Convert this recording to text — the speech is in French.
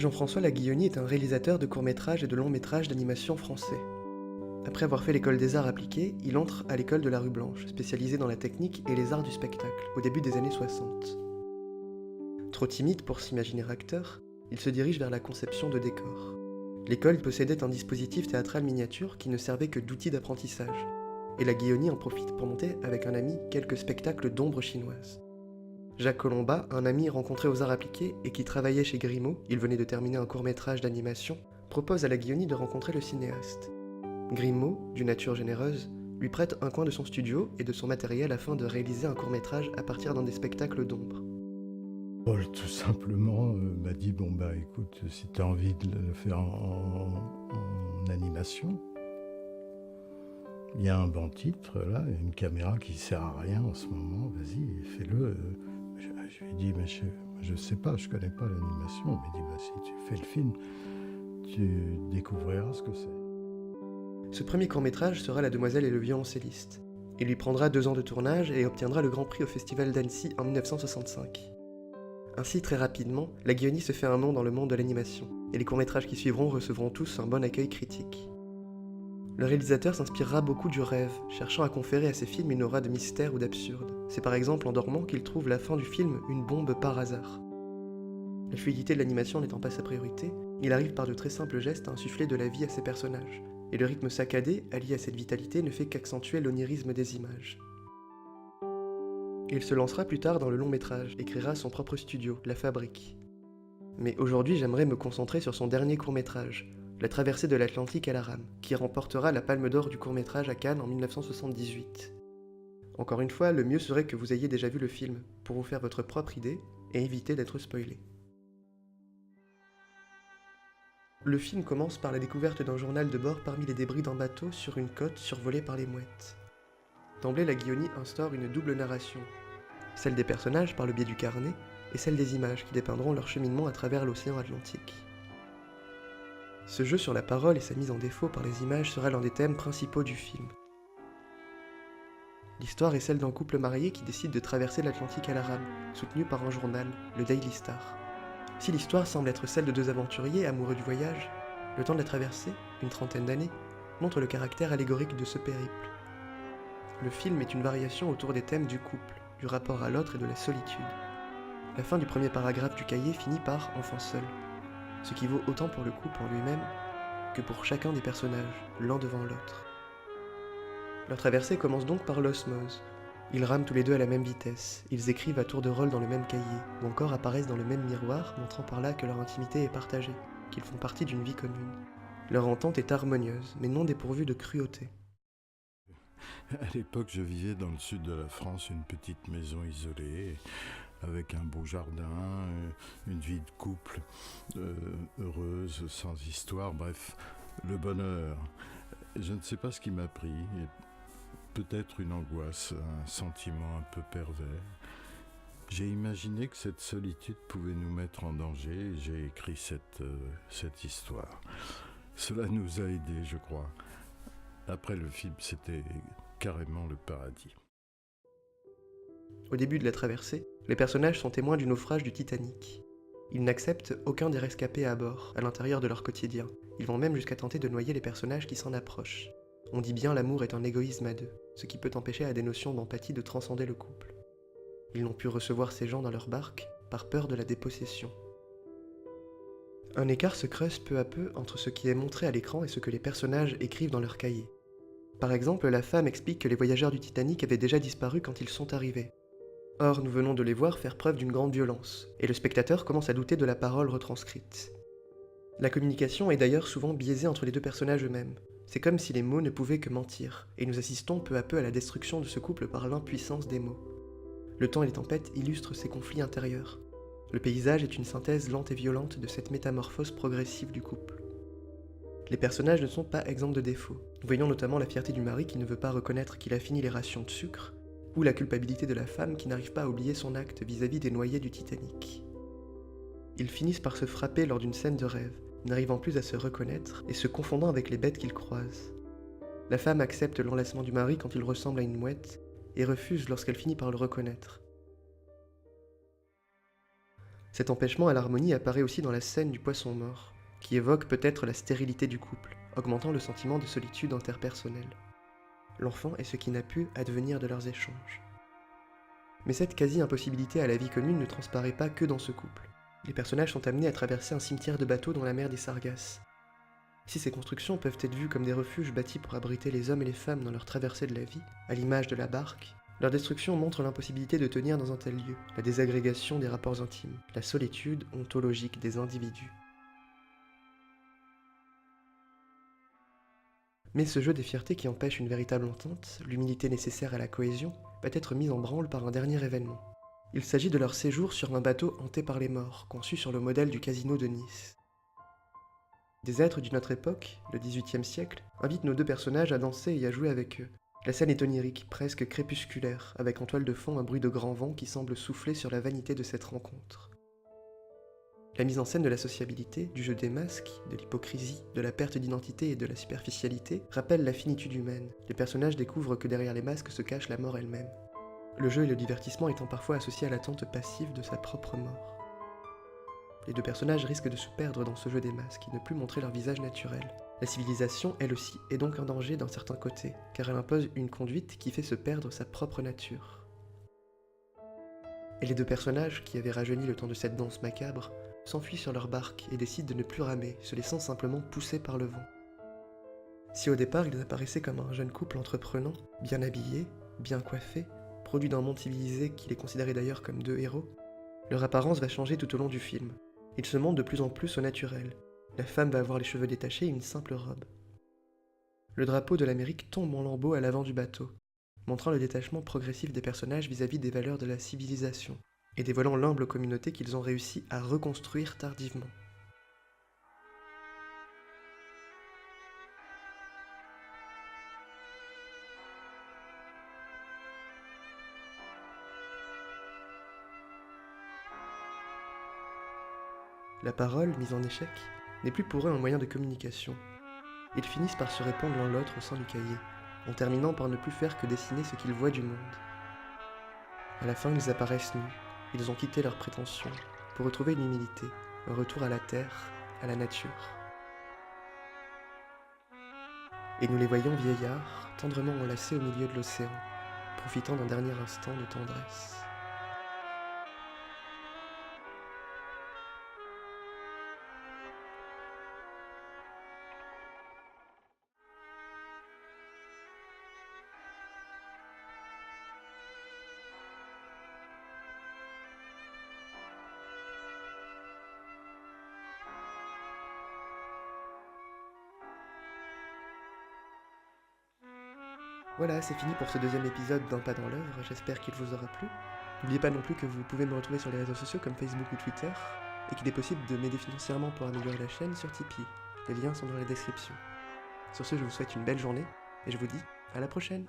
Jean-François Laguilloni est un réalisateur de courts-métrages et de longs-métrages d'animation français. Après avoir fait l'école des arts appliqués, il entre à l'école de la Rue Blanche, spécialisée dans la technique et les arts du spectacle, au début des années 60. Trop timide pour s'imaginer acteur, il se dirige vers la conception de décors. L'école possédait un dispositif théâtral miniature qui ne servait que d'outil d'apprentissage, et Laguilloni en profite pour monter avec un ami quelques spectacles d'ombre chinoise. Jacques Colomba, un ami rencontré aux arts appliqués et qui travaillait chez Grimaud, il venait de terminer un court-métrage d'animation, propose à Laguilloni de rencontrer le cinéaste. Grimaud, d'une nature généreuse, lui prête un coin de son studio et de son matériel afin de réaliser un court-métrage à partir d'un des spectacles d'ombre. Paul, tout simplement, m'a dit, bon bah écoute, si tu as envie de le faire en animation, il y a un bon titre, là, une caméra qui sert à rien en ce moment, vas-y, fais-le. Je lui ai dit, mais je sais pas, je connais pas l'animation. Il m'a dit, bah si tu fais le film, tu découvriras ce que c'est. Ce premier court-métrage sera La Demoiselle et le violoncelliste. Il lui prendra 2 ans de tournage et obtiendra le Grand Prix au Festival d'Annecy en 1965. Ainsi, très rapidement, Laguilloni se fait un nom dans le monde de l'animation, et les courts-métrages qui suivront recevront tous un bon accueil critique. Le réalisateur s'inspirera beaucoup du rêve, cherchant à conférer à ses films une aura de mystère ou d'absurde. C'est par exemple en dormant qu'il trouve la fin du film une bombe par hasard. La fluidité de l'animation n'étant pas sa priorité, il arrive par de très simples gestes à insuffler de la vie à ses personnages, et le rythme saccadé, allié à cette vitalité, ne fait qu'accentuer l'onirisme des images. Il se lancera plus tard dans le long métrage et créera son propre studio, La Fabrique. Mais aujourd'hui, j'aimerais me concentrer sur son dernier court-métrage, La Traversée de l'Atlantique à la rame, qui remportera la Palme d'Or du court-métrage à Cannes en 1978. Encore une fois, le mieux serait que vous ayez déjà vu le film, pour vous faire votre propre idée et éviter d'être spoilé. Le film commence par la découverte d'un journal de bord parmi les débris d'un bateau sur une côte survolée par les mouettes. D'emblée, Laguilloni instaure une double narration, celle des personnages par le biais du carnet et celle des images qui dépeindront leur cheminement à travers l'océan Atlantique. Ce jeu sur la parole et sa mise en défaut par les images sera l'un des thèmes principaux du film. L'histoire est celle d'un couple marié qui décide de traverser l'Atlantique à la rame, soutenu par un journal, le Daily Star. Si l'histoire semble être celle de 2 aventuriers amoureux du voyage, le temps de la traversée, une trentaine d'années, montre le caractère allégorique de ce périple. Le film est une variation autour des thèmes du couple, du rapport à l'autre et de la solitude. La fin du premier paragraphe du cahier finit par « enfin seul », ce qui vaut autant pour le couple en lui-même que pour chacun des personnages, l'un devant l'autre. Leur traversée commence donc par l'osmose. Ils rament tous les deux à la même vitesse, ils écrivent à tour de rôle dans le même cahier, ou encore apparaissent dans le même miroir, montrant par là que leur intimité est partagée, qu'ils font partie d'une vie commune. Leur entente est harmonieuse, mais non dépourvue de cruauté. À l'époque, je vivais dans le sud de la France, une petite maison isolée, avec un beau jardin, une vie de couple heureuse, sans histoire, bref, le bonheur. Je ne sais pas ce qui m'a pris, peut-être une angoisse, un sentiment un peu pervers. J'ai imaginé que cette solitude pouvait nous mettre en danger et j'ai écrit cette histoire. Cela nous a aidés, je crois. Après le film, c'était carrément le paradis. Au début de la traversée, les personnages sont témoins du naufrage du Titanic. Ils n'acceptent aucun des rescapés à bord, à l'intérieur de leur quotidien. Ils vont même jusqu'à tenter de noyer les personnages qui s'en approchent. On dit bien l'amour est un égoïsme à 2, ce qui peut empêcher à des notions d'empathie de transcender le couple. Ils n'ont pu recevoir ces gens dans leur barque par peur de la dépossession. Un écart se creuse peu à peu entre ce qui est montré à l'écran et ce que les personnages écrivent dans leurs cahiers. Par exemple, la femme explique que les voyageurs du Titanic avaient déjà disparu quand ils sont arrivés. Or, nous venons de les voir faire preuve d'une grande violence, et le spectateur commence à douter de la parole retranscrite. La communication est d'ailleurs souvent biaisée entre les 2 personnages eux-mêmes. C'est comme si les mots ne pouvaient que mentir, et nous assistons peu à peu à la destruction de ce couple par l'impuissance des mots. Le temps et les tempêtes illustrent ces conflits intérieurs. Le paysage est une synthèse lente et violente de cette métamorphose progressive du couple. Les personnages ne sont pas exempts de défauts. Nous voyons notamment la fierté du mari qui ne veut pas reconnaître qu'il a fini les rations de sucre, ou la culpabilité de la femme qui n'arrive pas à oublier son acte vis-à-vis des noyés du Titanic. Ils finissent par se frapper lors d'une scène de rêve, n'arrivant plus à se reconnaître et se confondant avec les bêtes qu'ils croisent. La femme accepte l'enlacement du mari quand il ressemble à une mouette, et refuse lorsqu'elle finit par le reconnaître. Cet empêchement à l'harmonie apparaît aussi dans la scène du poisson mort, qui évoque peut-être la stérilité du couple, augmentant le sentiment de solitude interpersonnelle. L'enfant est ce qui n'a pu advenir de leurs échanges. Mais cette quasi-impossibilité à la vie commune ne transparaît pas que dans ce couple. Les personnages sont amenés à traverser un cimetière de bateaux dans la mer des Sargasses. Si ces constructions peuvent être vues comme des refuges bâtis pour abriter les hommes et les femmes dans leur traversée de la vie, à l'image de la barque, leur destruction montre l'impossibilité de tenir dans un tel lieu, la désagrégation des rapports intimes, la solitude ontologique des individus. Mais ce jeu des fiertés qui empêche une véritable entente, l'humilité nécessaire à la cohésion, va être mis en branle par un dernier événement. Il s'agit de leur séjour sur un bateau hanté par les morts, conçu sur le modèle du casino de Nice. Des êtres d'une autre époque, le XVIIIe siècle, invitent nos deux personnages à danser et à jouer avec eux. La scène est onirique, presque crépusculaire, avec en toile de fond un bruit de grand vent qui semble souffler sur la vanité de cette rencontre. La mise en scène de la sociabilité, du jeu des masques, de l'hypocrisie, de la perte d'identité et de la superficialité rappelle la finitude humaine. Les personnages découvrent que derrière les masques se cache la mort elle-même. Le jeu et le divertissement étant parfois associés à l'attente passive de sa propre mort. Les deux personnages risquent de se perdre dans ce jeu des masques et ne plus montrer leur visage naturel. La civilisation, elle aussi, est donc un danger d'un certain côté, car elle impose une conduite qui fait se perdre sa propre nature. Et les deux personnages, qui avaient rajeuni le temps de cette danse macabre, s'enfuient sur leur barque et décident de ne plus ramer, se laissant simplement pousser par le vent. Si au départ ils apparaissaient comme un jeune couple entreprenant, bien habillé, bien coiffé, produit d'un monde civilisé qui les considérait d'ailleurs comme deux héros, leur apparence va changer tout au long du film. Ils se montrent de plus en plus au naturel. La femme va avoir les cheveux détachés et une simple robe. Le drapeau de l'Amérique tombe en lambeaux à l'avant du bateau, montrant le détachement progressif des personnages vis-à-vis des valeurs de la civilisation, et dévoilant l'humble communauté qu'ils ont réussi à reconstruire tardivement. La parole, mise en échec, n'est plus pour eux un moyen de communication. Ils finissent par se répondre l'un l'autre au sein du cahier, en terminant par ne plus faire que dessiner ce qu'ils voient du monde. À la fin, ils apparaissent nus, ils ont quitté leurs prétentions, pour retrouver une humilité, un retour à la terre, à la nature. Et nous les voyons vieillards, tendrement enlacés au milieu de l'océan, profitant d'un dernier instant de tendresse. Voilà, c'est fini pour ce deuxième épisode d'Un pas dans l'œuvre, j'espère qu'il vous aura plu. N'oubliez pas non plus que vous pouvez me retrouver sur les réseaux sociaux comme Facebook ou Twitter, et qu'il est possible de m'aider financièrement pour améliorer la chaîne sur Tipeee. Les liens sont dans la description. Sur ce, je vous souhaite une belle journée, et je vous dis à la prochaine.